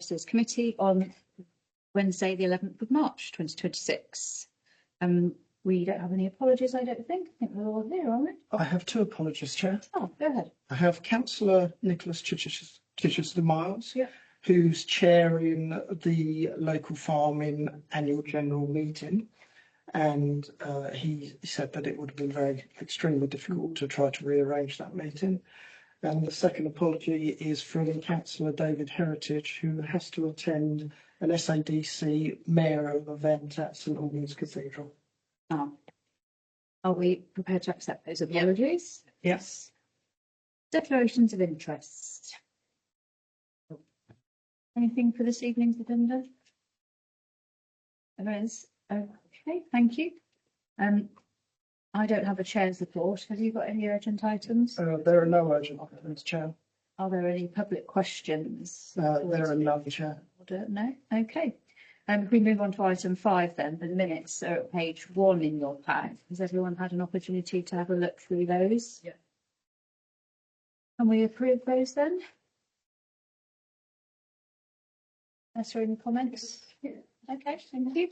Services Committee on Wednesday, the 11th of March, 2026. We don't have any apologies, I don't think. I think we're all here, aren't we? I have two apologies, Chair. Oh, go ahead. I have Councillor Nicholas Chichester-Miles, Yeah. who's chairing the local farming annual general meeting. And he said that it would have been extremely difficult to try to rearrange that meeting. And the second apology is from Councillor David Heritage, who has to attend an SADC mayoral event at St Albans Cathedral. Are we prepared to accept those apologies? Yes. Declarations of interest. Anything for this evening's agenda? There is. Okay, thank you. I don't have a chair's report. Have you got any urgent items? There are no urgent items, Chair. Are there any public questions? There are none, Chair. No? Okay. If we move on to item 5 then, the minutes are at page 1 in your pack. Has everyone had an opportunity to have a look through those? Yeah. Can we approve those then? Is there any comments? Yeah. Okay, thank you.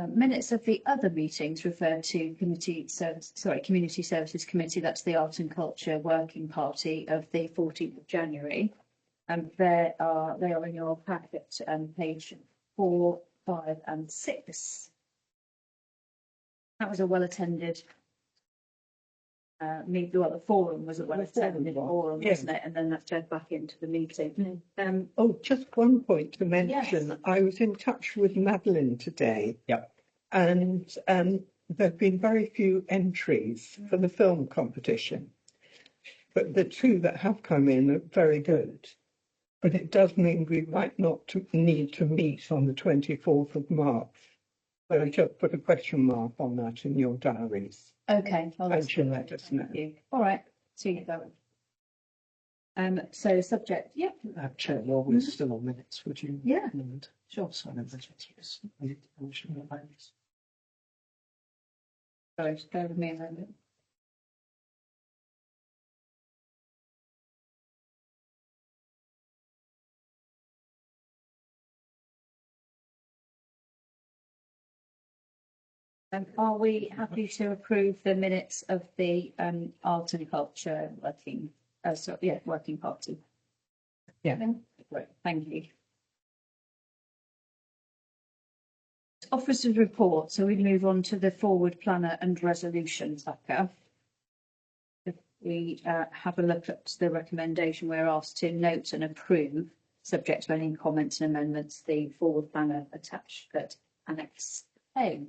Minutes of the other meetings refer to Community Services Committee. That's the Art and Culture Working Party of the 14th of January. And they are in your packet, page 4, 5 and 6. That was a well-attended meeting. Well, the forum was a well-attended forum, wasn't it? And then that turned back into the meeting. Just one point to mention. Yes. I was in touch with Madeline today. Yep. And there have been very few entries for the film competition. But the two that have come in are very good. But it does mean we might not need to meet on the 24th of March. So just put a question mark on that in your diaries. Okay. And she'll let us know. All right. See you going. So subject, yeah. Chair, while we're still on minutes, would you? Yeah. Mind? Sure. Sorry, just bear with me a moment. Are we happy to approve the minutes of the Art and Culture working party? Yeah. Great, thank you. Officers' report. So we move on to the forward planner and resolution tracker. If we have a look at the recommendation, we're asked to note and approve, subject to any comments and amendments, the forward planner attached at Annex A.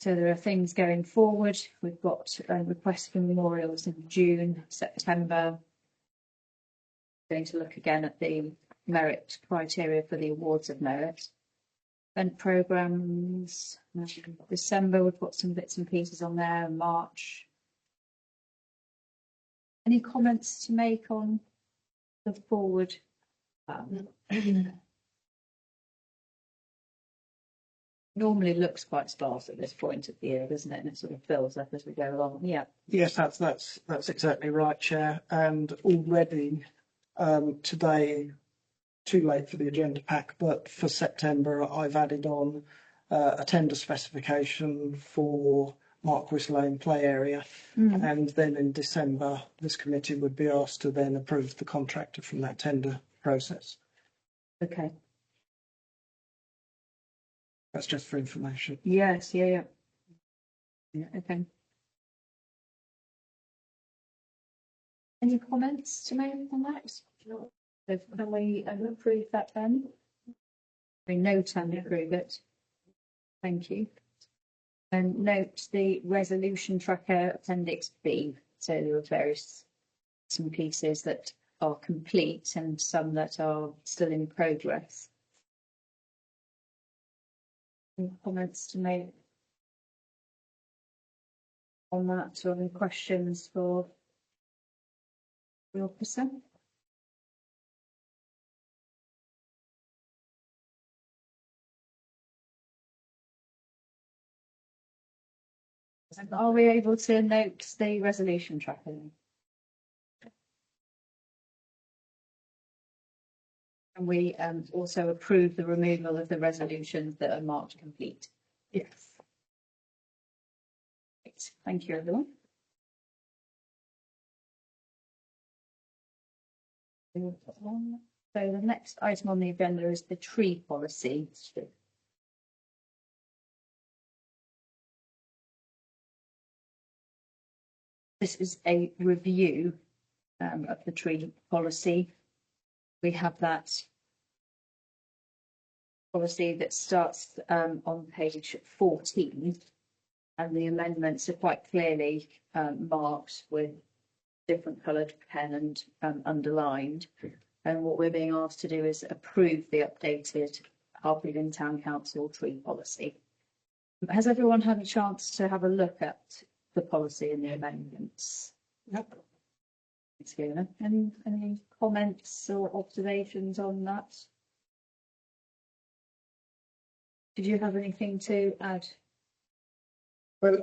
So there are things going forward. We've got requests for memorials in June, September. Going to look again at the merit criteria for the awards of merit. Event programmes, December, we've got some bits and pieces on there, March. Any comments to make on the forward? Normally looks quite sparse at this point of the year, doesn't it? And it sort of fills up as we go along. Yeah. Yes, that's exactly right, Chair. And already today, too late for the agenda pack, but for September, I've added on a tender specification for Marquis Lane play area. And then in December, this committee would be asked to then approve the contractor from that tender process. Okay. That's just for information. Yes, yeah. Okay. Any comments to make on that? So can we approve that then? We note and approve it. Thank you. And note the resolution tracker appendix B. So there are some pieces that are complete and some that are still in progress. Any comments to make on that, or any questions for the officer? Are we able to note the resolution tracker? And we also approve the removal of the resolutions that are marked complete. Yes. Great. Thank you, everyone. So the next item on the agenda is the tree policy. This is a review of the tree policy. We have that policy that starts on page 14, and the amendments are quite clearly marked with different coloured pen and underlined. And what we're being asked to do is approve the updated Harpenden Town Council tree policy. Has everyone had a chance to have a look at the policy and the amendments? Yep. Thanks, Fiona. Any comments or observations on that? Did you have anything to add? Well,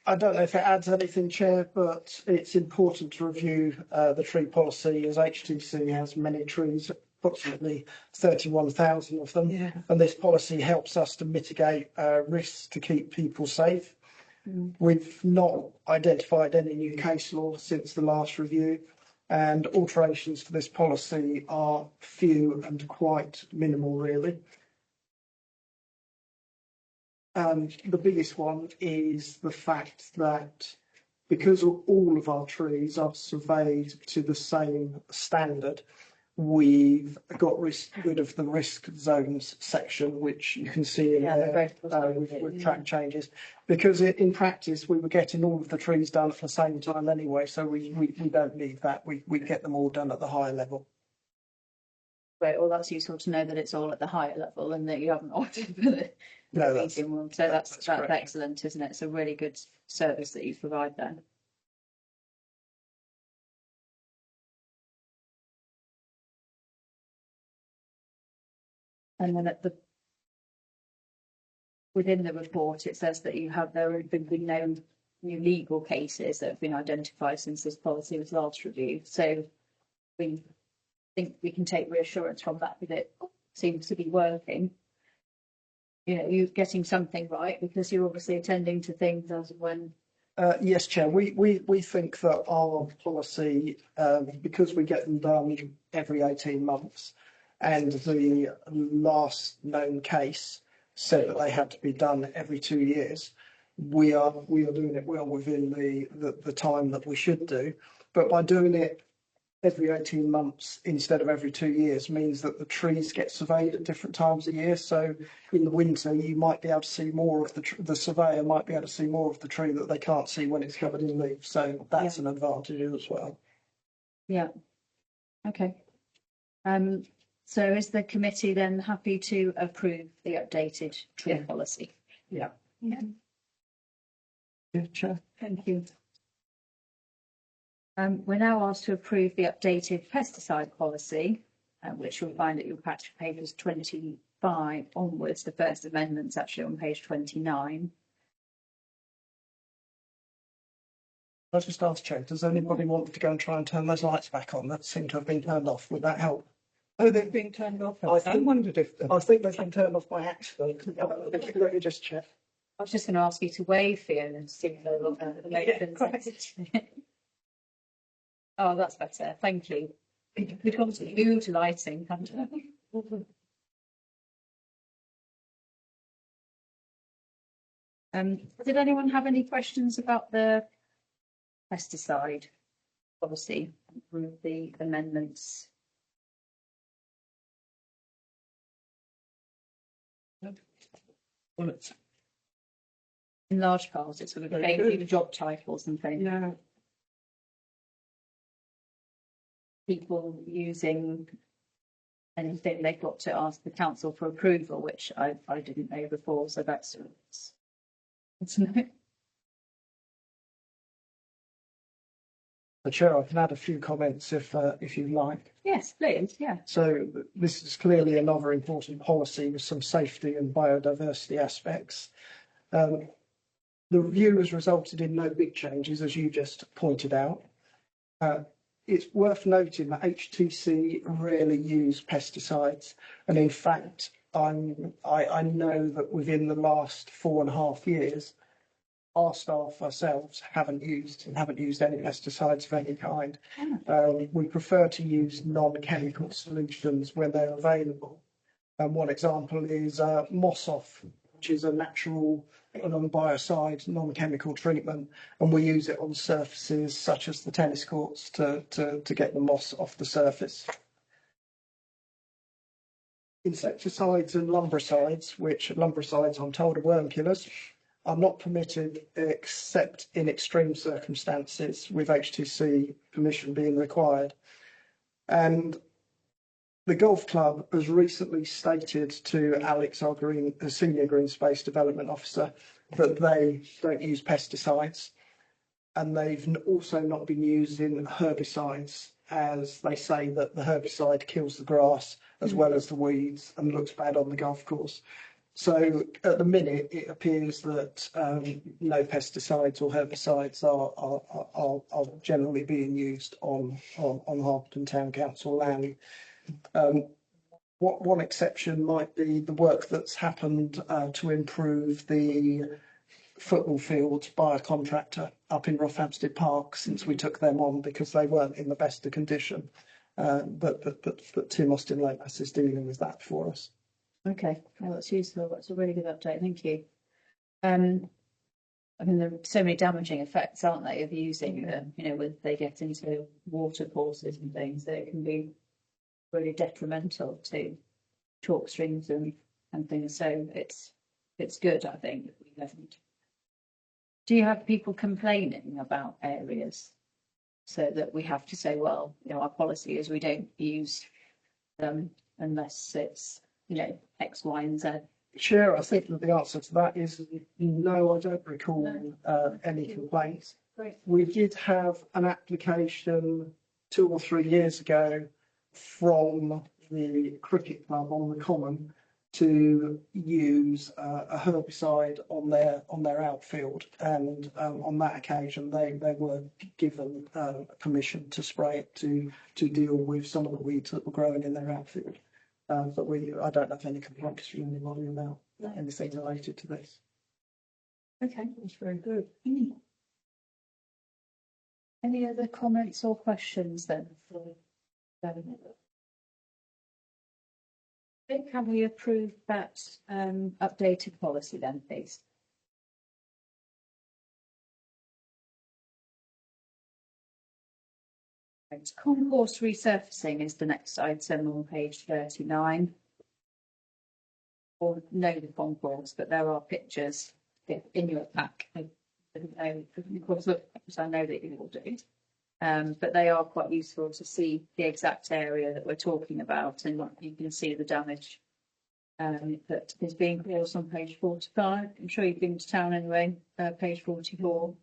I don't know if it adds anything, Chair, but it's important to review the tree policy, as HTC has many trees, approximately 31,000 of them. Yeah. And this policy helps us to mitigate risks to keep people safe. We've not identified any new case law since the last review, and alterations to this policy are few and quite minimal, really. The biggest one is the fact that because all of our trees are surveyed to the same standard, we've got rid of the risk zones section, which you can see in there with track changes. Because in practice, we were getting all of the trees done at the same time anyway, so we don't need that. We get them all done at the higher level. Right, well, that's useful to know that it's all at the higher level and that you haven't opted for the medium one. So that's excellent, isn't it? It's a really good service that you provide then. And then within the report, it says that there have been no new legal cases that have been identified since this policy was last reviewed. So we think we can take reassurance from that, that it seems to be working. You know, you're getting something right because you're obviously attending to things as and when. Yes, Chair. We think that our policy, because we get them done every 18 months, and the last known case said that they had to be done every 2 years, we are doing it well within the time that we should do. But by doing it every 18 months instead of every 2 years means that the trees get surveyed at different times of year. So in the winter, you might be able to see more of the surveyor might be able to see more of the tree that they can't see when it's covered in leaves. So that's an advantage as well. Yeah. Okay. So is the committee then happy to approve the updated tree policy? Yeah. Yeah. Yeah, Chair. Thank you. We're now asked to approve the updated pesticide policy, which you'll find at your patch of papers 25 onwards. The first amendment's actually on page 29. I'll just ask, Chair, does anybody want to go and try and turn those lights back on that seem to have been turned off? Would that help? Oh, they've been turned off. I wondered if I think they've been turned off by accident. Let me just check. I was just going to ask you to wave, Fiona, and see if the motion. Oh, that's better. Thank you. We've got to mood lighting, haven't we? Did anyone have any questions about the pesticide policy from the amendments? Well, In large part, it's sort of changing job titles and things. yeah. People using anything, they've got to ask the council for approval, which I didn't know before, so that's it. the Chair, I can add a few comments if you like. Yes, please, yeah. So this is clearly another important policy with some safety and biodiversity aspects. The review has resulted in no big changes, as you just pointed out. it's worth noting that HTC rarely use pesticides, and in fact, I know that within the last 4.5 years, our staff ourselves haven't used any pesticides of any kind. We prefer to use non-chemical solutions when they're available. And one example is Moss Off, which is a natural non-biocide, non-chemical treatment, and we use it on surfaces such as the tennis courts to get the moss off the surface. Insecticides and lumbricides, which lumbricides I'm told are worm killers, are not permitted except in extreme circumstances, with HTC permission being required. And the golf club has recently stated to Alex, our senior green space development officer, that they don't use pesticides, and they've also not been using herbicides, as they say that the herbicide kills the grass as well as the weeds and looks bad on the golf course. So at the minute, it appears that no pesticides or herbicides are generally being used on Harpenden Town Council land. One exception might be the work that's happened to improve the football fields by a contractor up in Rothamsted Park since we took them on, because they weren't in the best of condition. But Tim Austin Lamas is dealing with that for us. Okay, well, that's useful. That's a really good update. Thank you. I mean, there are so many damaging effects, aren't they, of using them? You know, when they get into water courses and things, that it can be really detrimental to chalk streams and things. So it's good, I think, that we haven't. Do you have people complaining about areas so that we have to say, well, you know, our policy is we don't use them unless it's, you know, X, Y, and Z? Chair, I think that the answer to that is no, I don't recall any complaints. Great. We did have an application 2 or 3 years ago from the cricket club on the common to use a herbicide on their outfield, and on that occasion they were given permission to spray it to deal with some of the weeds that were growing in their outfield. But I don't have any complaints from anybody about anything related to this. Okay, that's very good. Any other comments or questions then? Can we approve that updated policy then, please? Concourse resurfacing is the next item on page 39. Or no, the concourse, but there are pictures in your pack. I didn't know, because I know that you will do. But they are quite useful to see the exact area that we're talking about, and you can see the damage that is being caused on page 45. I'm sure you've been to town anyway, page 44.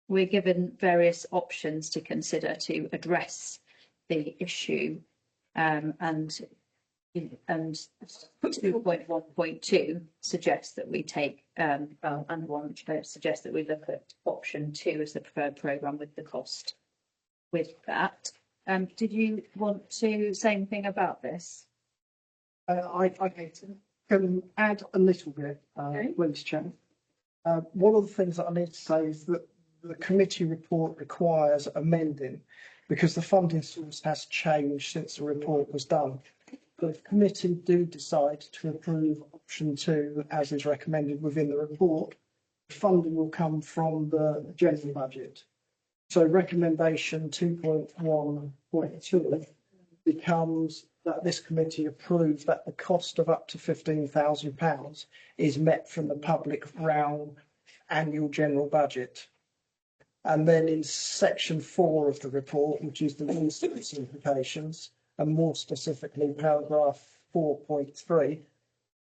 We're given various options to consider to address the issue, and 2.1.2 suggests that we take and one suggests that we look at option 2 as the preferred programme with the cost with that. Did you want to say anything about this? I can add a little bit, please, Chair. One of the things that I need to say is that the committee report requires amending because the funding source has changed since the report was done. But if the committee do decide to approve option 2 as is recommended within the report, the funding will come from the general budget. So recommendation 2.1.2 becomes that this committee approves that the cost of up to £15,000 is met from the public realm annual general budget. And then in section 4 of the report, which is the least implications, and more specifically paragraph 4.3,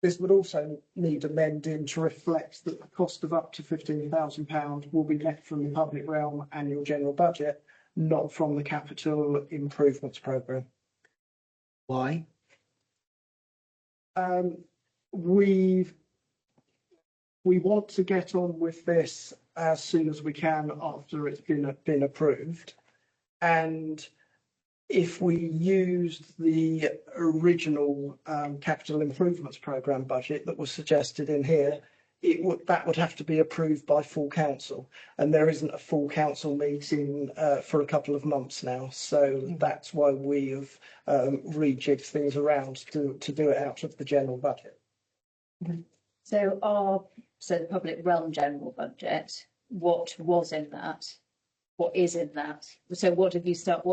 this would also need amending to reflect that the cost of up to £15,000 will be met from the public realm annual general budget, not from the capital improvements programme. Why? We want to get on with this as soon as we can after it's been approved. And if we used the original capital improvements programme budget that was suggested in here, that would have to be approved by full council, and there isn't a full council meeting for a couple of months now. So that's why we have rejigged things around to do it out of the general budget. So the public realm general budget, what was in that? What is in that? So what did you start,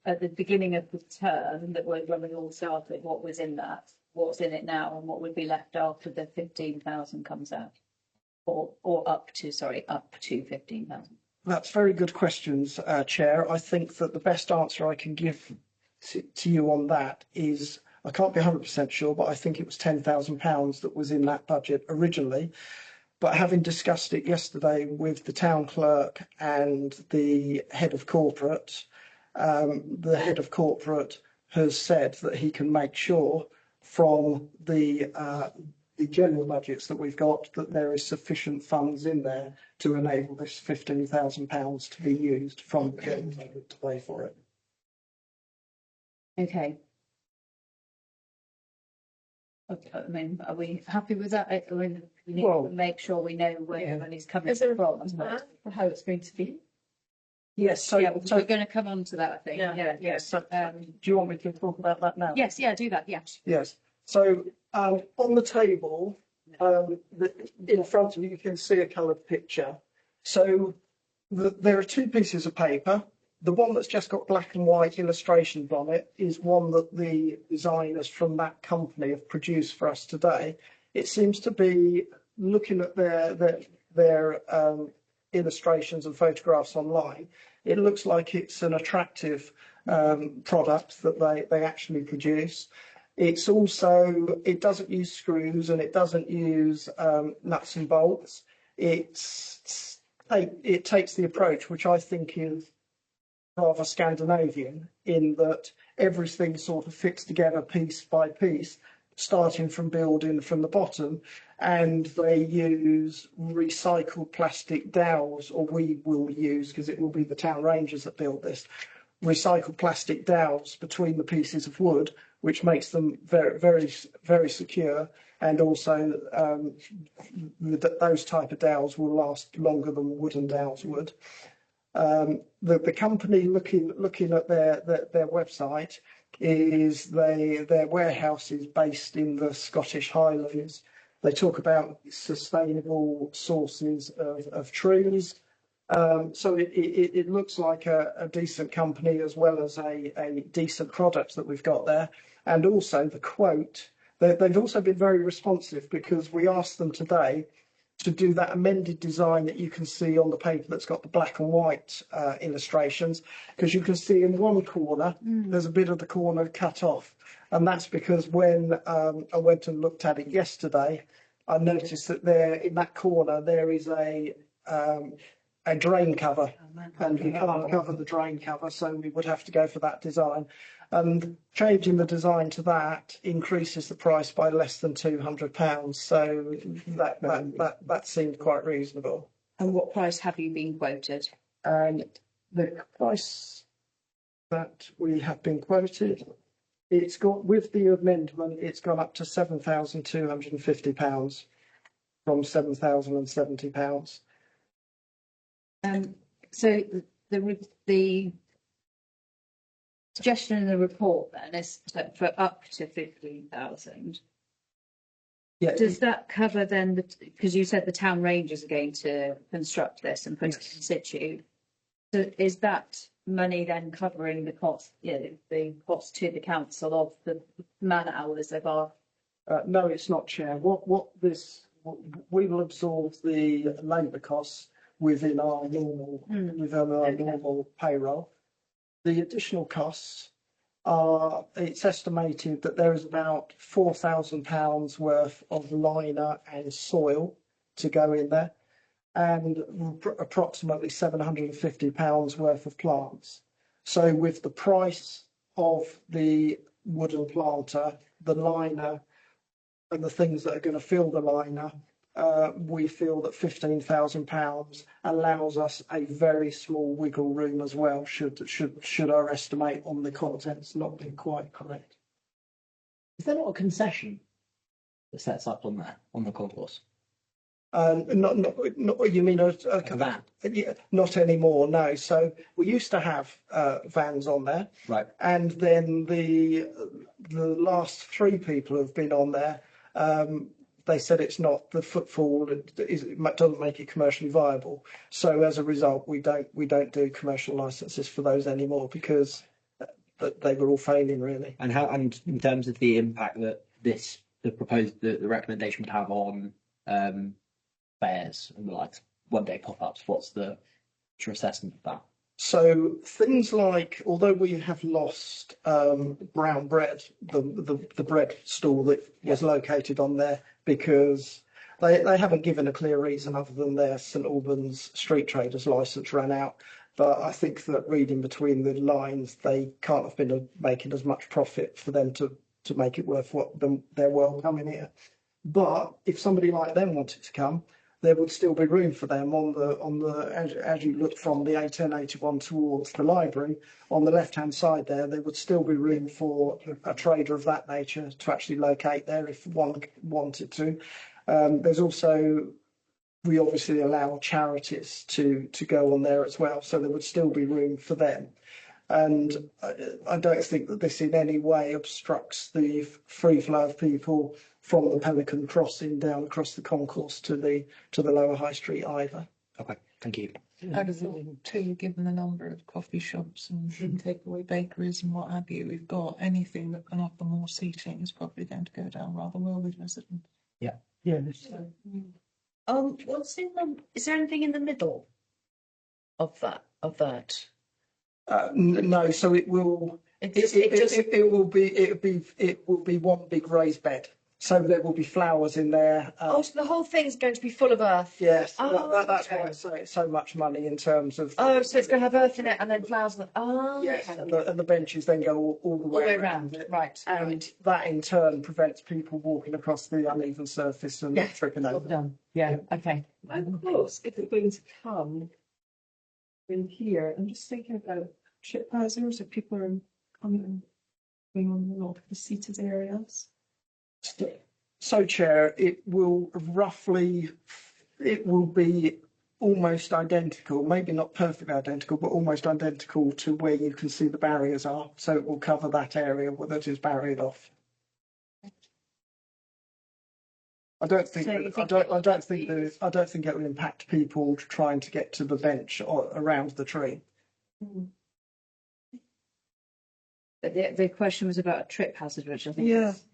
at the beginning of the term that was when we all started, what was in that? What's in it now and what would be left after the 15,000 comes out? Or up to 15,000? That's very good questions, Chair. I think that the best answer I can give to you on that is, I can't be 100% sure, but I think it was £10,000 that was in that budget originally. But having discussed it yesterday with the town clerk and the head of corporate, the head of corporate has said that he can make sure from the general budgets that we've got that there is sufficient funds in there to enable this £15,000 to be used from the general budget to pay for it. Okay. I mean, are we happy with that? I mean, we need to make sure we know where money's coming Is there a from. plan for how it's going to be? Yes, so We're going to come on to that, I think. yes. So, do you want me to talk about that now? Yes, do that, yes. Yes. So on the table, in front of you, you can see a coloured picture. So there are two pieces of paper. The one that's just got black and white illustrations on it is one that the designers from that company have produced for us today. It seems to be, looking at their illustrations and photographs online, it looks like it's an attractive product that they actually produce. It's also, it doesn't use screws and it doesn't use nuts and bolts. It takes the approach, which I think is rather Scandinavian, in that everything sort of fits together piece by piece, starting from building from the bottom, and they use recycled plastic dowels, or we will use, because it will be the town rangers that build this, recycled plastic dowels between the pieces of wood, which makes them very, very, very secure. And also those type of dowels will last longer than wooden dowels would. The company, looking at their website, is their warehouse is based in the Scottish Highlands. They talk about sustainable sources of trees. So it looks like a decent company, as well as a decent product that we've got there. And also the quote, they've also been very responsive, because we asked them today to do that amended design that you can see on the paper that's got the black and white illustrations, because you can see in one corner there's a bit of the corner cut off, and that's because when I went and looked at it yesterday, I noticed that there in that corner there is a drain cover, and we can't cover the drain cover, so we would have to go for that design. And changing the design to that increases the price by less than £200. So that seemed quite reasonable. And what price have you been quoted? And the price that we have been quoted, it's got, with the amendment, it's gone up to £7,250 from £7,070. So the suggestion in the report then is that for up to 15,000. Yeah. Does that cover then because you said the town rangers are going to construct this and put it in situ? So is that money then covering the cost, the cost to the council of the man hours of our? No, it's not, Chair. We will absorb the labour costs within our normal payroll. The additional costs are, it's estimated that there is about £4,000 worth of liner and soil to go in there, and approximately £750 worth of plants. So with the price of the wooden planter, the liner, and the things that are going to fill the liner, we feel that £15,000 allows us a very small wiggle room as well, should our estimate on the contents not be quite correct. Is there not a concession that sets up on there, on the concourse? Not, you mean a van? Yeah, not anymore, no. So we used to have vans on there, Right. and then the last three people who've been on there, they said it's not the footfall, it doesn't make it commercially viable. So as a result, we don't do commercial licenses for those anymore because they were all failing really. And how, and in terms of the impact that the recommendation would have on fairs and the like, one day pop-ups, what's your assessment of that? So things like, although we have lost Brown Bread, the bread stall that was located on there, because they haven't given a clear reason other than their St Albans street traders licence ran out. But I think that reading between the lines, they can't have been making as much profit for them to make it worth their while coming here. But if somebody like them wanted to come, there would still be room for them on the as you look from the A1081 towards the library, on the left-hand side there would still be room for a trader of that nature to actually locate there if one wanted to. There's also, we obviously allow charities to go on there as well, so there would still be room for them. And I don't think that this in any way obstructs the free flow of people from the Pelican Crossing down across the concourse to the lower high street either. Okay, thank you. I'd have thought too, given the number of coffee shops and takeaway bakeries and what have you, we've got anything that can offer more seating is probably going to go down rather well with residents. Yeah. What's in is there anything in the middle of that? No, so it will be one big raised bed. So there will be flowers in there. So the whole thing's going to be full of earth. Yes, Oh, that's okay. why it's so much money in terms of. Oh, so it's going to have earth in it and then flowers. Yes, Okay. and the benches then go all the way around. it. Right. And that in turn prevents people walking across the uneven surface and tripping over. Done. Yeah. Okay. Of course, if they're going to come in here, I'm just thinking about trip hazards, if people are coming on the north, the seated areas. So, Chair, it will be almost identical, maybe not perfectly identical, but almost identical to where you can see the barriers are. So it will cover that area that is barriered off. I don't think it will impact people trying to get to the bench or around the tree. But the question was about a trip hazard, which I think Yeah. is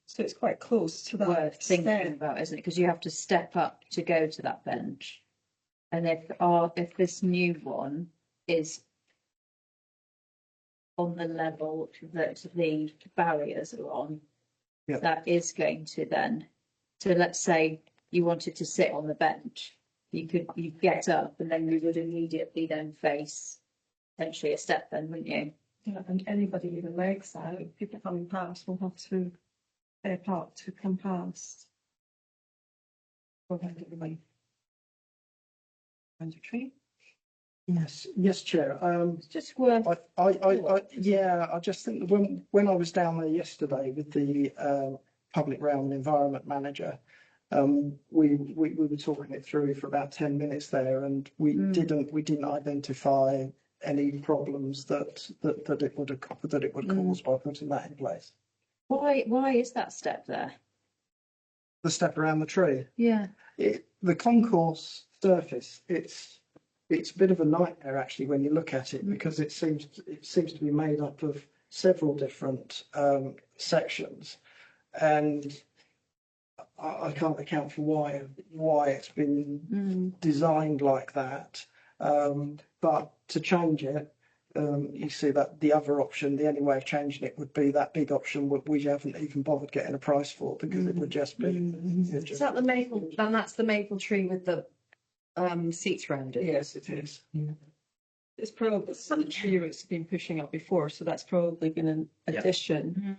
So it's quite close to that. worth thinking about, isn't it? Because you have to step up to go to that bench. And if this new one is on the level that the barriers are on, that is going to then, so let's say you wanted to sit on the bench, you'd get up and then you would immediately then face potentially a step then, wouldn't you? Yeah, and anybody with their legs out, people coming past will have to step up to come past. Around the tree. Yes, Chair. It's just worth. I just think that when I was down there yesterday with the public realm and environment manager, we were talking it through for about 10 minutes there, and we didn't identify any problems that it would cause by putting that in place. Why is that step there? The step around the tree. Yeah. The concourse surface, it's a bit of a nightmare actually when you look at it, because it seems to be made up of several different sections, and I can't account for why it's been designed like that. But to change it, you see that the other option, the only way of changing it would be that big option we haven't even bothered getting a price for, because it would just be. Is that the maple? Then that's the maple tree with the seats around it. Yes, it is. It's probably the tree roots have been pushing up before, so that's probably been an addition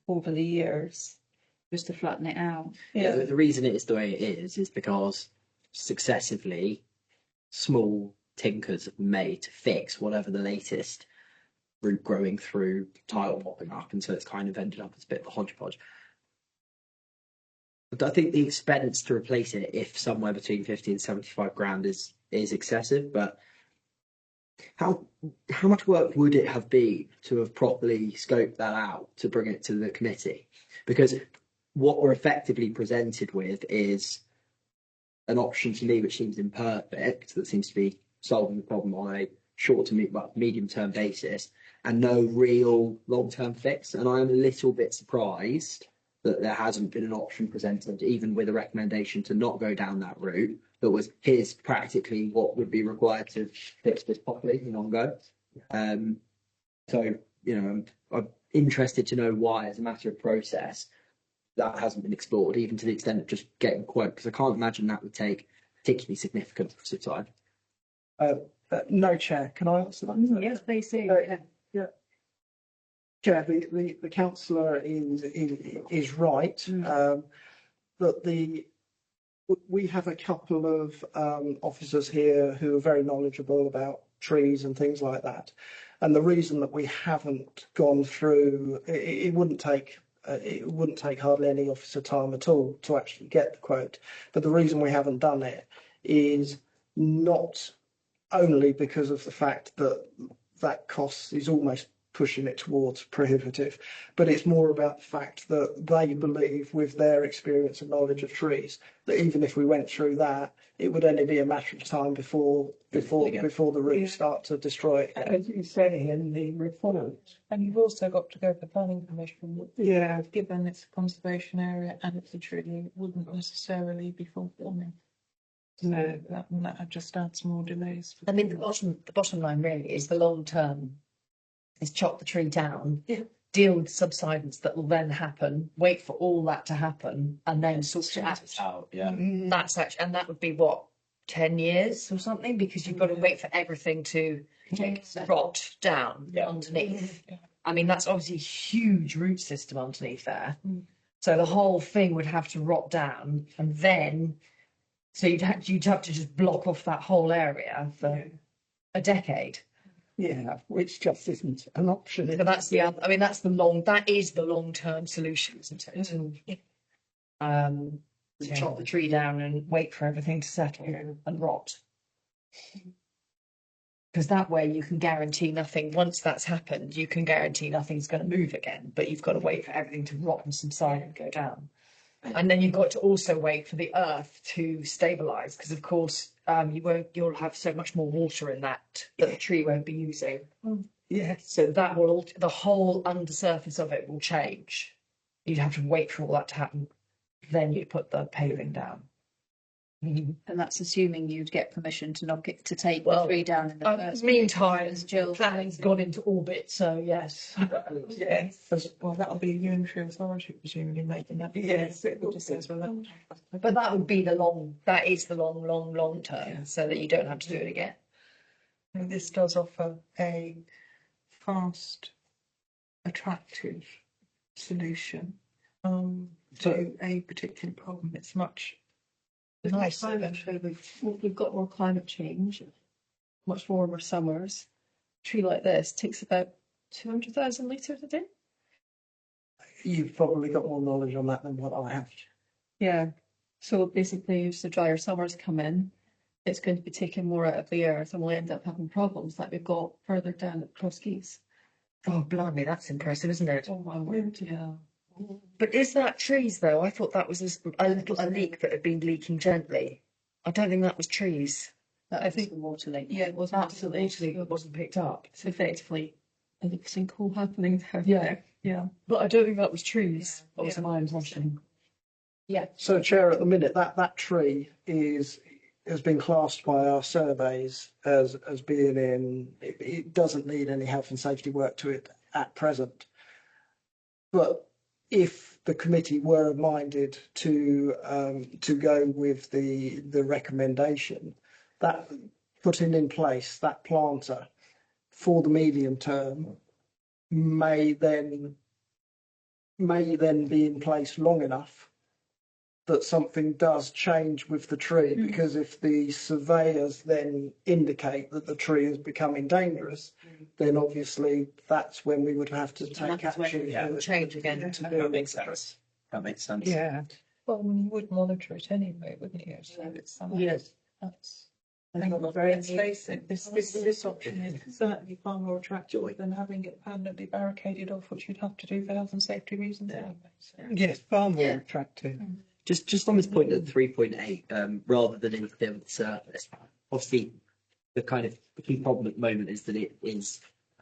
over the years. just to flatten it out. Yeah, the reason it is the way it is because successively small tinkers have been made to fix whatever the latest root growing through tile popping up, and so it's kind of ended up as a bit of a hodgepodge. But I think the expense to replace it, if somewhere between 50 and 75 grand, is excessive. But how much work would it have been to have properly scoped that out to bring it to the committee? Because what we're effectively presented with is an option to me which seems imperfect, that seems to be solving the problem on a short to medium term basis, and no real long term fix. And I'm a little bit surprised that there hasn't been an option presented, even with a recommendation to not go down that route, that was here's practically what would be required to fix this properly in one go. So, you know, I'm interested to know why, as a matter of process, that hasn't been explored, even to the extent of just getting a quote, because I can't imagine that would take particularly significant time. No, Chair, can I answer that? Yes, please do. Chair, the councillor is right, that we have a couple of officers here who are very knowledgeable about trees and things like that. And the reason that we haven't gone through, it wouldn't take hardly any officer time at all to actually get the quote. But the reason we haven't done it is not only because of the fact that that cost is almost pushing it towards prohibitive, but it's more about the fact that they believe, with their experience and knowledge of trees, that even if we went through that, it would only be a matter of time before the roots start to destroy it. As you say in the report. And you've also got to go for planning permission. Yeah. Given it's a conservation area and it's a tree, it wouldn't necessarily be fulfilling. No. That just adds more delays. I mean, the bottom line really is the long term is chop the tree down, deal with subsidence that will then happen, wait for all that to happen, and then sort it out. That's actually, and that would be what, 10 years or something, because you've got to wait for everything to rot down underneath. I mean, that's obviously a huge root system underneath there. So the whole thing would have to rot down, and then so you'd have to just block off that whole area for a decade. Yeah, which just isn't an option. So that's the other, I mean, that is the long-term solution, isn't it? To chop the tree down and wait for everything to settle and rot. Because that way you can guarantee nothing, once that's happened, you can guarantee nothing's going to move again, but you've got to wait for everything to rot and subside and go down. And then you've got to also wait for the earth to stabilise, because of course you'll have so much more water in that the tree won't be using. Yeah. So that the whole undersurface of it will change. You'd have to wait for all that to happen. Then you put the paving down. And that's assuming you'd get permission to take Well, the tree down in the first. Meantime, As Jill planning's gone into orbit, so yes. Yes. Well, that'll be unitary authority presumably making that. Yes. It just says, well, But that would be long term, so that you don't have to do it again. and this does offer a fast, attractive solution to a particular problem. It's much Nicer. We've got more climate change, much warmer summers. A tree like this takes about 200,000 litres a day. You've probably got more knowledge on that than what I have. Yeah. So basically, as the drier summers come in, it's going to be taking more out of the earth, and we'll end up having problems like we've got further down at Cross Keys. Oh, blimey, that's impressive, isn't it? Oh my word, yeah. But is that trees, though? I thought that was a leak that had been leaking gently. I don't think that was trees. I think the water leak. Yeah, it was Absolutely, it wasn't picked up. It's effectively a sinkhole happening there. Yeah. Yeah. But I don't think that was trees. That was my impression. Yeah. So, Chair, at the minute, that tree has been classed by our surveys as being it doesn't need any health and safety work to it at present. But if the committee were minded to go with the recommendation, that putting in place that planter for the medium term may then may then be in place long enough that something does change with the tree, because if the surveyors then indicate that the tree is becoming dangerous, then obviously that's when we would have to take That's when action. it will change again. to deal That with makes the tree. sense. That makes sense. Yeah. Well, you would monitor it anyway, wouldn't you? So it's something Yes. that's. Let's face it, this option is certainly far more attractive than having it permanently barricaded off, which you'd have to do for health and safety reasons anyway. So. Yes, far more Yeah. attractive. Just on this point at 3.8, rather than anything on the surface, obviously the kind of the key problem at the moment is that it is, I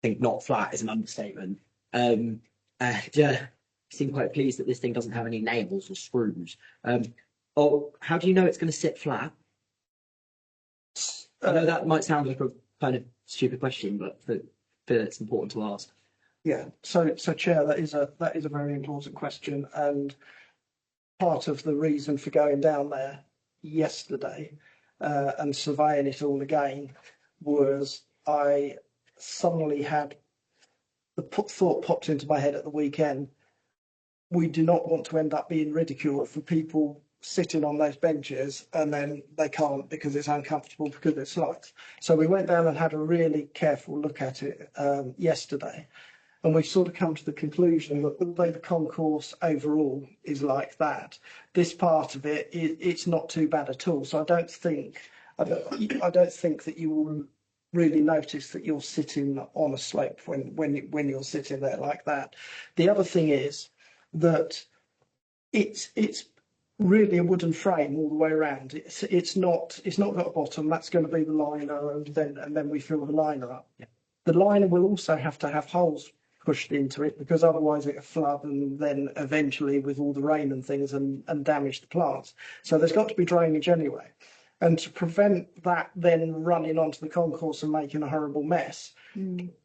think, not flat is an understatement. Yeah, seem quite pleased that this thing doesn't have any nails or screws. How do you know it's going to sit flat? I know that might sound like a kind of stupid question, but I feel it's important to ask. Yeah, so Chair, that is a very important question, and part of the reason for going down there yesterday and surveying it all again was I suddenly had the thought popped into my head at the weekend. We do not want to end up being ridiculed for people sitting on those benches and then they can't because it's uncomfortable because it's locked. So we went down and had a really careful look at it yesterday. And we've sort of come to the conclusion that although the concourse overall is like that, this part of it, it's not too bad at all. So I don't think that you will really notice that you're sitting on a slope when you're sitting there like that. The other thing is that it's really a wooden frame all the way around. It's not got a bottom. That's going to be the liner, and then we fill the liner up. Yeah. The liner will also have to have holes pushed into it because otherwise it'll flood and then eventually with all the rain and things and damage the plants. So there's got to be drainage anyway. And to prevent that then running onto the concourse and making a horrible mess,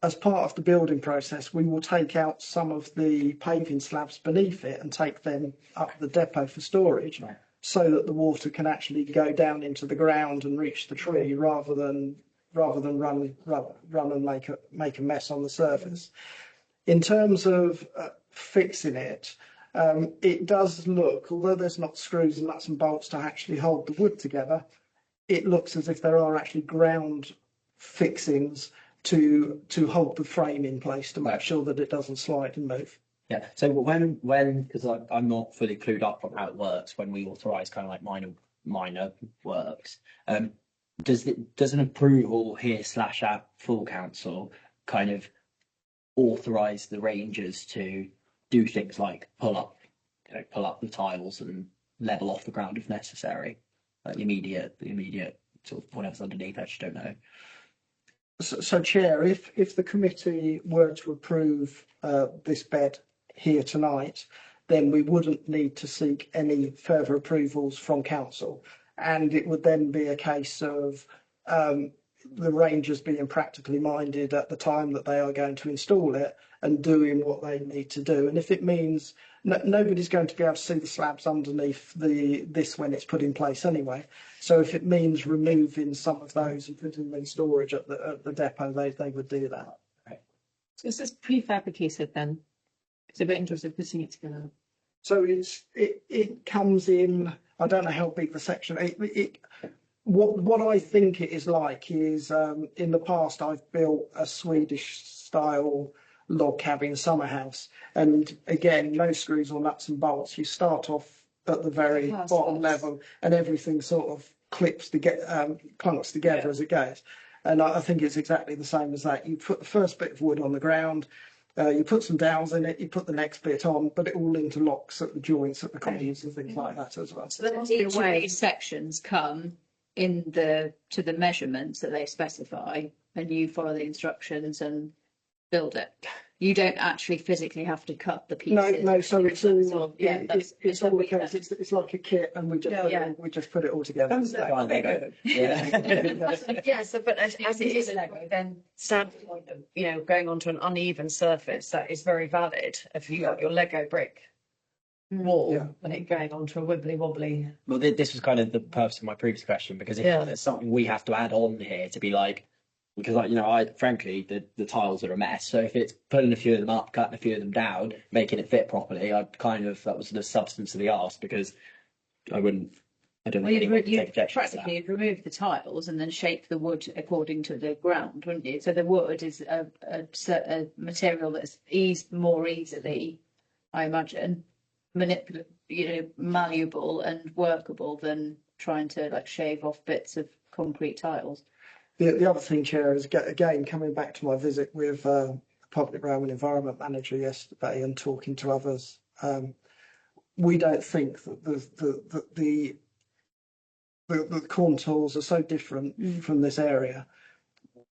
as part of the building process, we will take out some of the paving slabs beneath it and take them up the depot for storage, Right. so that the water can actually go down into the ground and reach the tree rather than run and make a mess on the surface. In terms of fixing it, it does look, although there's not screws and nuts and bolts to actually hold the wood together, it looks as if there are actually ground fixings to hold the frame in place to make sure that it doesn't slide and move. Yeah. So when because I'm not fully clued up on how it works when we authorise kind of like minor works, does an approval here / at full council kind of authorise the rangers to do things like pull up the tiles and level off the ground if necessary, like the immediate sort of whatever's underneath? I just don't know. So Chair, if the committee were to approve this bed here tonight, then we wouldn't need to seek any further approvals from council, and it would then be a case of the rangers being practically minded at the time that they are going to install it and doing what they need to do. And if it means nobody's going to be able to see the slabs underneath this when it's put in place anyway. So if it means removing some of those and putting them in storage at the depot, they would do that. So is this prefabricated then? It's a bit interested putting it together. So it comes in. I don't know how big the section. What I think it is like is in the past I've built a Swedish style log cabin summer house, and again no screws or nuts and bolts. You start off at the very bottom level, and everything sort of clunks together as it goes. And I think it's exactly the same as that. You put the first bit of wood on the ground. You put some dowels in it, you put the next bit on, but it all interlocks at the joints, at the columns and things like that as well. So there must be a way these sections come to the measurements that they specify, and you follow the instructions and build it. You don't actually physically have to cut the pieces. No. So it's all it's all the okay. case. It's like a kit, and we just put it all together. Yeah, so but as it is Lego, then standpoint of going onto an uneven surface, that is very valid if you got your Lego brick wall and it going onto a wibbly wobbly. Well, this was kind of the purpose of my previous question, because if there's something we have to add on here to be like, Because like, I frankly the tiles are a mess. So if it's pulling a few of them up, cutting a few of them down, making it fit properly, that was the substance of the ask because I don't Well, think anyone would take you'd objection to that. practically remove the tiles and then shape the wood according to the ground, wouldn't you? So the wood is a material that's more easily, I imagine, malleable and workable than trying to like shave off bits of concrete tiles. The other thing, Chair, is again coming back to my visit with the Public Realm and Environment Manager yesterday and talking to others. We don't think that the contours are so different from this area.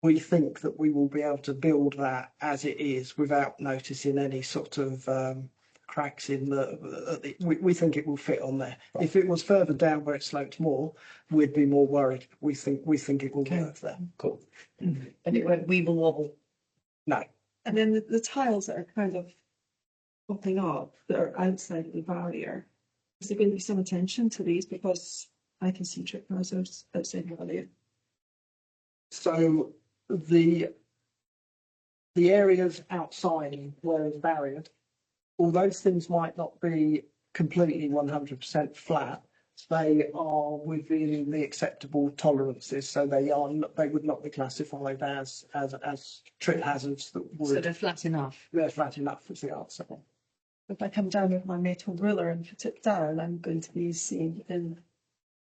We think that we will be able to build that as it is without noticing any sort of cracks in we think it will fit on there. Right. If it was further down where it sloped more, we'd be more worried. We think it will work there. Cool. And it won't weeble wobble. No. And then the tiles that are kind of popping up that are outside of the barrier, is there going to be some attention to these? Because I can see trip hazards outside the barrier. So the areas outside where it's barriered, although things might not be completely 100% flat, they are within the acceptable tolerances. So they would not be classified as trip hazards that So would. they're flat enough. They're flat enough is the answer. If I come down with my metal ruler and put it down, I'm going to be seeing in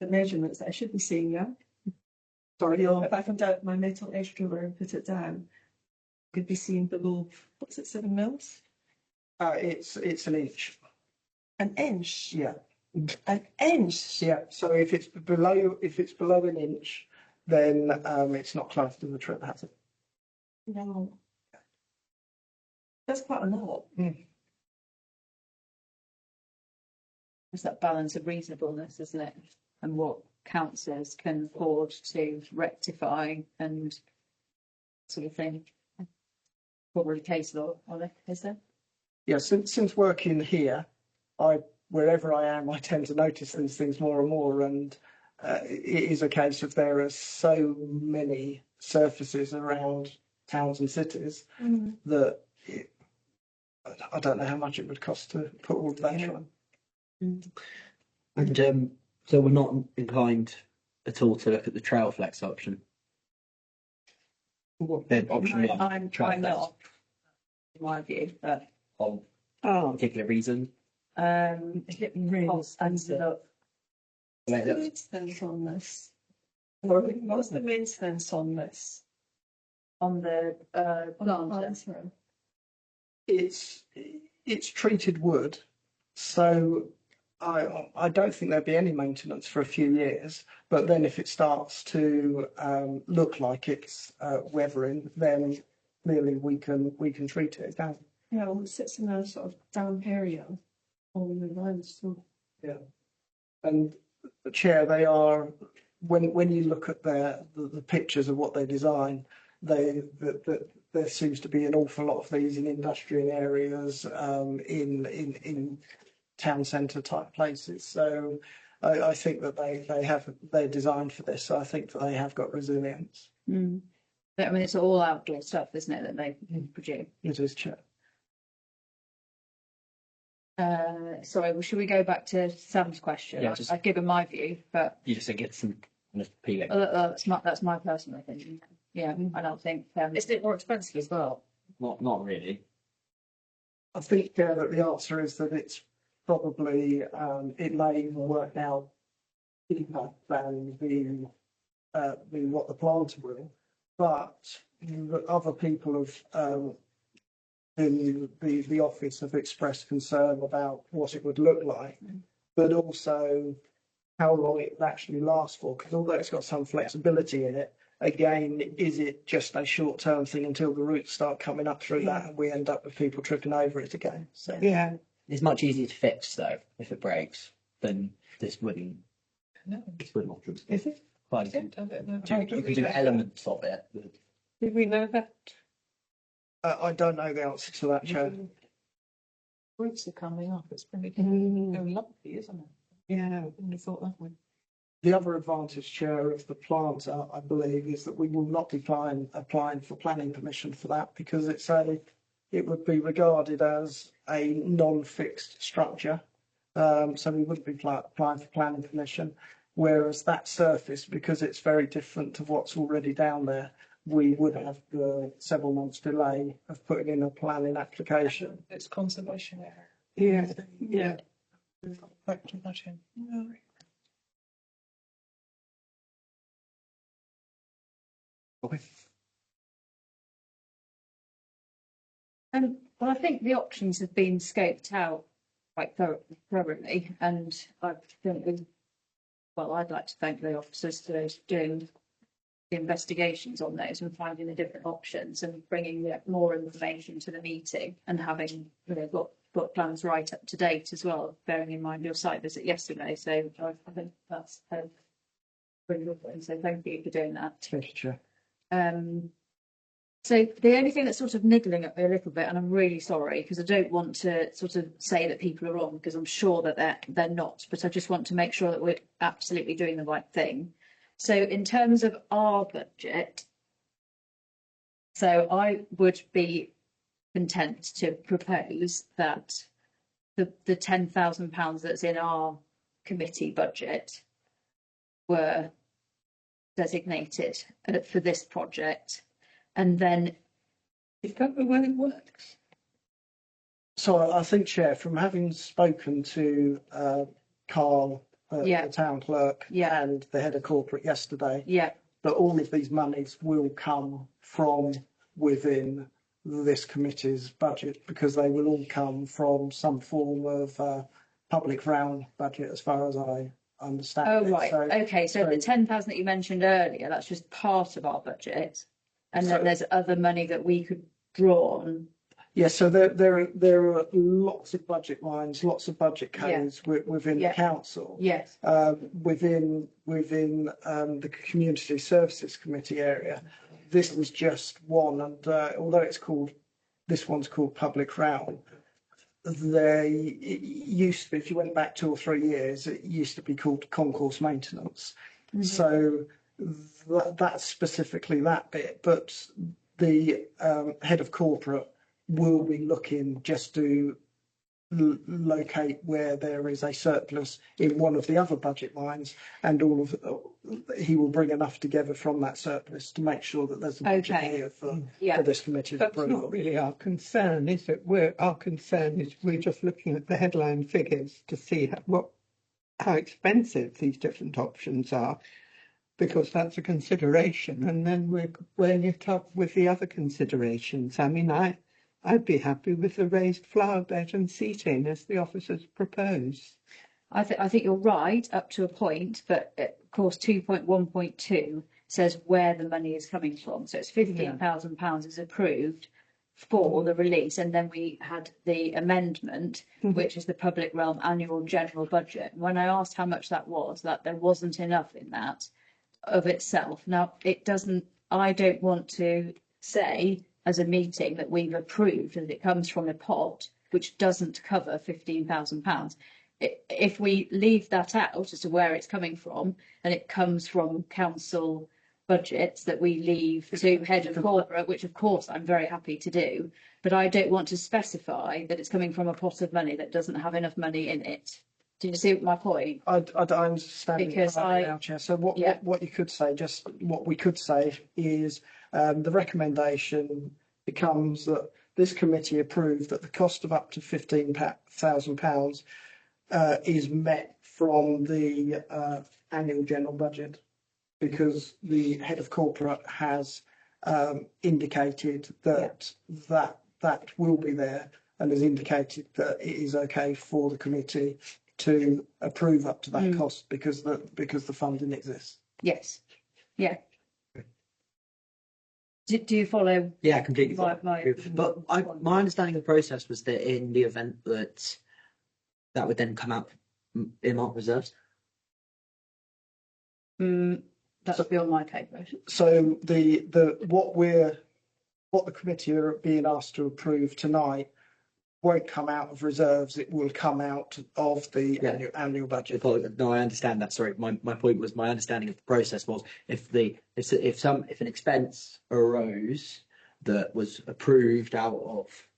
the measurements that I should be seeing, yeah? Sorry, If I come down with my metal edge ruler and put it down, I could be seeing below, what's it, 7 mils? it's an inch. An inch? Yeah. An inch? Yeah. So if it's below an inch, then it's not classed as a trip hazard. No. That's quite a lot. It's that balance of reasonableness, isn't it? And what councillors can afford to rectify and sort of thing. Probably case law, is there? Yeah. Since working here, wherever I am, I tend to notice these things more and more, and it is a case of there are so many surfaces around towns and cities that I don't know how much it would cost to put all of that on. And so we're not inclined at all to look at the trail flex option. The option one, I'm trail flex, not, in my view, but on Oh, particular reason. is it really expensive. What's the maintenance on this? What's the maintenance on this? on the planter? It's treated wood, so I don't think there'd be any maintenance for a few years. But then if it starts to look like it's weathering, then clearly we can treat it down. Yeah, well, it sits in a sort of damp area all the round, so. And the Chair, they are when you look at the pictures of what they design, there seems to be an awful lot of these in industrial areas, in town centre type places. So I think that they're designed for this. So I think that they have got resilience. But I mean, it's all outdoor stuff, isn't it, that they produce? It is, Chair. Sorry, well, should we go back to Sam's question? Yeah, just- I've given my view, but You just think it's some kind of peeling. that's my personal opinion. Yeah, I don't think. Isn't it more expensive as well? Not really. I think that the answer is that it's probably it may even work out cheaper than what the planter will, but other people have in the office have expressed concern about what it would look like, but also how long it would actually last for. Because although it's got some flexibility in it, again, is it just a short-term thing until the roots start coming up through that and we end up with people tripping over it again? So yeah. It's much easier to fix though if it breaks than this wooden. No. This wooden option. Is it? Fine. I don't know. You can do elements of it. Did we know that? I don't know the answer to that, Chair. Roots are coming up. It's pretty Mm, very lumpy, isn't it? yeah. I wouldn't have thought that would. The other advantage, Chair, of the planter, I believe, is that we will not be applying for planning permission for that because it would be regarded as a non-fixed structure. So we wouldn't be applying for planning permission. Whereas that surface, because it's very different to what's already down there, we would have the several months delay of putting in a planning application. It's conservation area. Yeah, yeah. Factor that in. Okay. Well, I think the options have been scoped out quite thoroughly, and I think I'd like to thank the officers for doing the investigations on those and finding the different options and bringing more information to the meeting and having got plans right up to date as well, bearing in mind your site visit yesterday. So I think that's really good. So thank you for doing that. Thank you, Chair. So the only thing that's sort of niggling at me a little bit, and I'm really sorry because I don't want to sort of say that people are wrong because I'm sure that they're not, but I just want to make sure that we're absolutely doing the right thing. So in terms of our budget, so I would be content to propose that the £10,000 that's in our committee budget were designated for this project. And then, Is that the way it works? So I think, Chair, from having spoken to Carl, Yeah. the town clerk, Yeah. and the head of corporate yesterday, yeah, that all of these monies will come from within this committee's budget because they will all come from some form of public realm budget, as far as I understand. oh, it. right, So, okay, so the so- 10,000 that you mentioned earlier, that's just part of our budget. And then So- there's other money that we could draw on. yeah, so there are lots of budget lines, lots of budget Yeah. codes within Yeah. the council. Yes, Within the Community Services Committee area. This was just one, and although this one's called Public Realm, it used to be, if you went back 2 or 3 years, it used to be called Concourse Maintenance. So that's specifically that bit, but the head of corporate will be looking just to locate where there is a surplus in one of the other budget lines, and he will bring enough together from that surplus to make sure that there's a budget Okay. here for yeah, this committee's That's approval. not really our concern, is it? Our concern is we're just looking at the headline figures to see how expensive these different options are, because that's a consideration, and then we're weighing it up with the other considerations. I mean, I'd be happy with the raised flower bed and seating as the officers propose. I think you're right up to a point, but of course 2.1.2 says where the money is coming from. So it's £15,000 is approved for the release, and then we had the amendment, which is the public realm annual general budget. When I asked how much that was, that there wasn't enough in that of itself. Now I don't want to say as a meeting that we've approved that it comes from a pot which doesn't cover £15,000. If we leave that out as to where it's coming from, and it comes from council budgets that we leave to head of corporate, which of course I'm very happy to do, but I don't want to specify that it's coming from a pot of money that doesn't have enough money in it. Do you see my point? I understand Because now, Chair. So what you could say, just what we could say is the recommendation becomes that this committee approved that the cost of up to £15,000 is met from the annual general budget, because the head of corporate has indicated that will be there, and has indicated that it is okay for the committee to approve up to that cost because the funding exists. Yes. Yeah. Do you follow? Yeah, completely. My- But my understanding of the process was that in the event that would then come out earmarked reserves. That's beyond my capability. So what the committee are being asked to approve tonight won't come out of reserves, it will come out of the Yeah. annual budget. No, I understand that. Sorry, my point was my understanding of the process was if an expense arose that was approved out of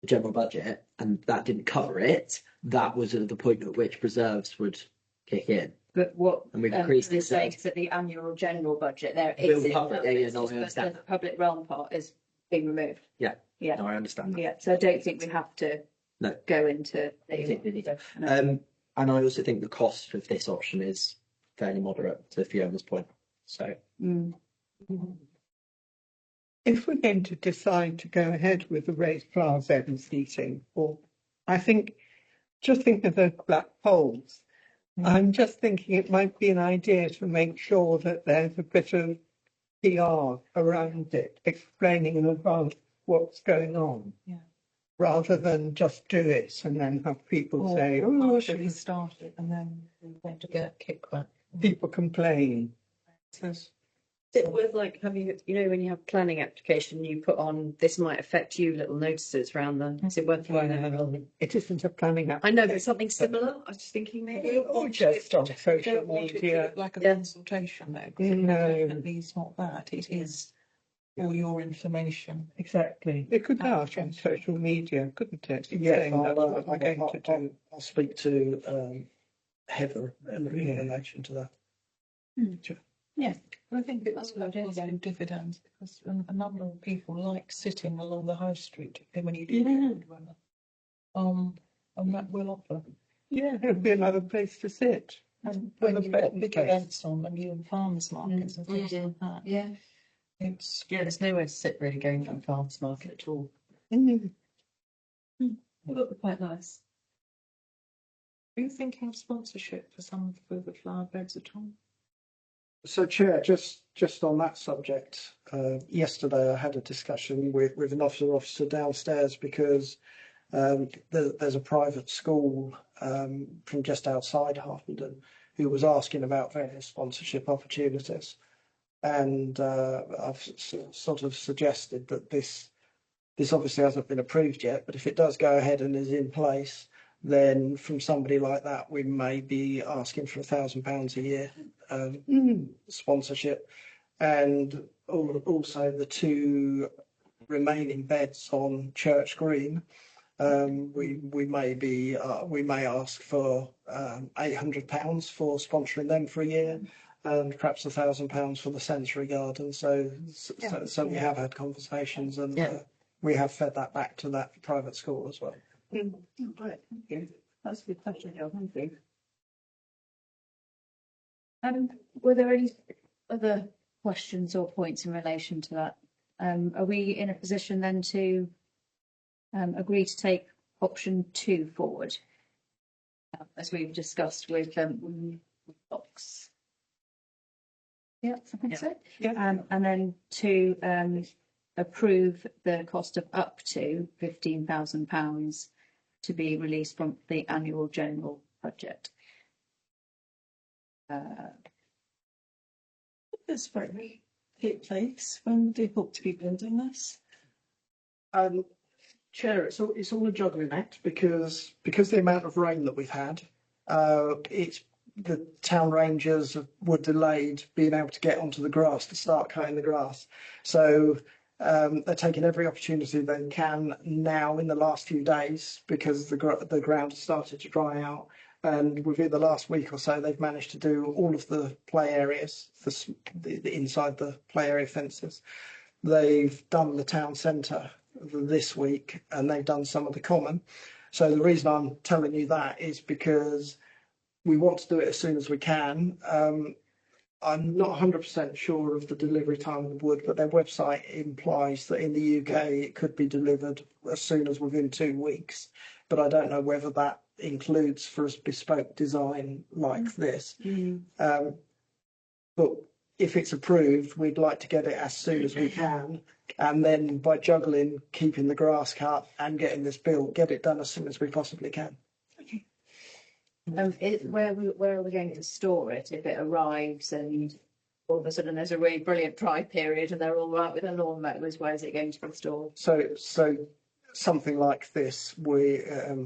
the general budget and that didn't cover it, that was at the point at which reserves would kick in. But what And we've increased they're it, so- saying is that the annual general budget there Will is cover it, yeah, no, I but understand. the public realm part is being removed. Yeah. Yeah. No, I understand that. Yeah, so I don't think we have to No. go into I think we need the. And I also think the cost of this option is fairly moderate, to Fiona's point. So Mm. If we're going to decide to go ahead with the raised flower bed seating, or I think, just think of the black poles. I'm just thinking it might be an idea to make sure that there's a bit of PR around it, explaining in advance what's going on. Yeah. Rather than just do it and then have people say, oh, Actually start it and then we're going to get kickback. people complain. Says, It with like, have you, when you have planning application, you put on, this might affect you, little notices around the, is it worth doing? It isn't a planning app. I know, but something similar, I was just thinking maybe. Or just on social don't want it to media. look like a Yeah. consultation though. 'cause No. Definitely it's not that. It is all your information. Exactly. It could go out on social media, couldn't it? Saying that's what we're going to do. I'll speak to Heather in relation to that. I think it's That's what it is. positive dividends because a number of people like sitting along the high street when you do good weather. And that will offer. Yeah, it'd be another place to sit. And Well, when the you've got bed big place. events on and you and farmers markets and things Mm. like that, Yeah. it's Yeah, there's nowhere to sit really going from farmers market at all. Mm. It would be quite nice. Are you thinking of sponsorship for the flower beds at all? So, Chair, just on that subject, yesterday I had a discussion with an officer downstairs because there's a private school from just outside Harpenden who was asking about various sponsorship opportunities, and I've sort of suggested that this obviously hasn't been approved yet, but if it does go ahead and is in place, then from somebody like that we may be asking for £1,000 a year sponsorship, and also the two remaining beds on Church Green. We may ask for £800 for sponsoring them for a year, and perhaps £1,000 for the sensory garden. So we have had conversations, and Yeah. we have fed that back to that private school as well. Right, thank you. That's a good question, Joe, thank you. Were there any other questions or points in relation to that? Are we in a position then to agree to take option 2 forward? As we've discussed with Fox. Yeah, I think so. Yeah. And then to approve the cost of up to £15,000 to be released from the annual general budget. This very take place. When do you hope to be building this? Chair, it's all a juggling act because the amount of rain that we've had, it's the town rangers were delayed being able to get onto the grass to start cutting the grass. So they're taking every opportunity they can now in the last few days because the ground has started to dry out. And within the last week or so, they've managed to do all of the play areas, the inside the play area fences. They've done the town centre this week, and they've done some of the common. So the reason I'm telling you that is because we want to do it as soon as we can. I'm not 100% sure of the delivery time of the wood, but their website implies that in the UK it could be delivered as soon as within 2 weeks. But I don't know whether that includes for a bespoke design like this. But if it's approved, we'd like to get it as soon as we can. And then by juggling, keeping the grass cut and getting this built, get it done as soon as we possibly can. Where are we going to store it if it arrives and all of a sudden there's a really brilliant dry period and they're all right with the lawn mowers? Where is it going to be stored? So something like this, I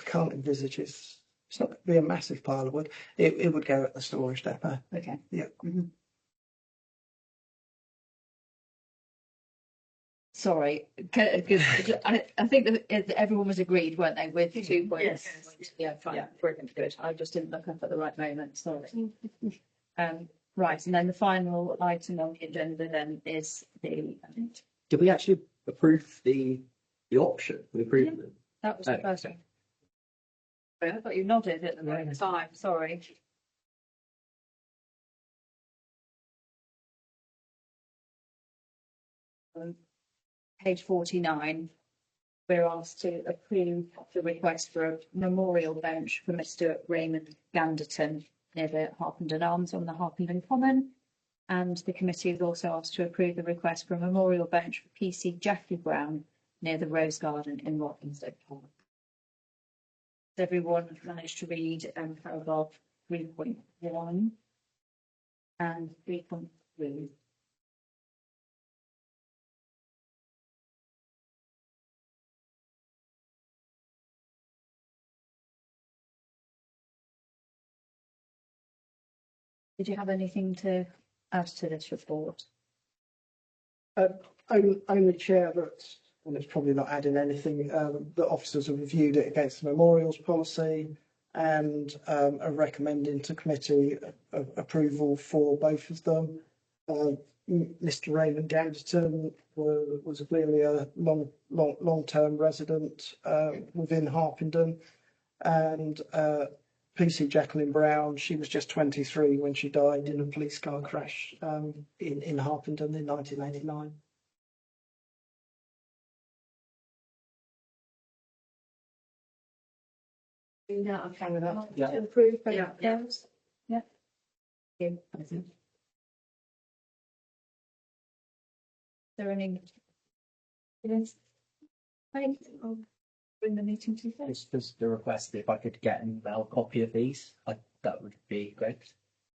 can't envisage it's not going to be a massive pile of wood. It would go at the storage depot. Okay. Yeah. Sorry, because I think that everyone was agreed, weren't they, with 2 points? Yes. Yeah, fine, Yeah. brilliant, good. I just didn't look up at the right moment, sorry. Right, and then the final item on the agenda then is the, Did we actually approve the option? We approved it. that was the first one. I thought you nodded at the right time, sorry. Page 49, we're asked to approve the request for a memorial bench for Mr. Raymond Ganderton near the Harpenden Arms on the Harpenden Common. And the committee is also asked to approve the request for a memorial bench for PC Jackie Brown near the Rose Garden in Rothamsted Park. Has everyone managed to read paragraph 3.1 and 3.3? Did you have anything to add to this report? Only chair that, and it's probably not adding anything, the officers have reviewed it against the memorials policy and are recommending to committee approval for both of them. Mr. Raymond Ganderton was clearly a long-term resident within Harpenden, and PC Jacqueline Brown, she was just 23 when she died in a police car crash in Harpenden in 1989. Yeah, I'm fine with that. Yeah. To approve, Yeah. yes. Yeah. Is there any? Yes. Right, I'll bring the meeting to a close. Just the request if I could get an email copy of these, that would be great.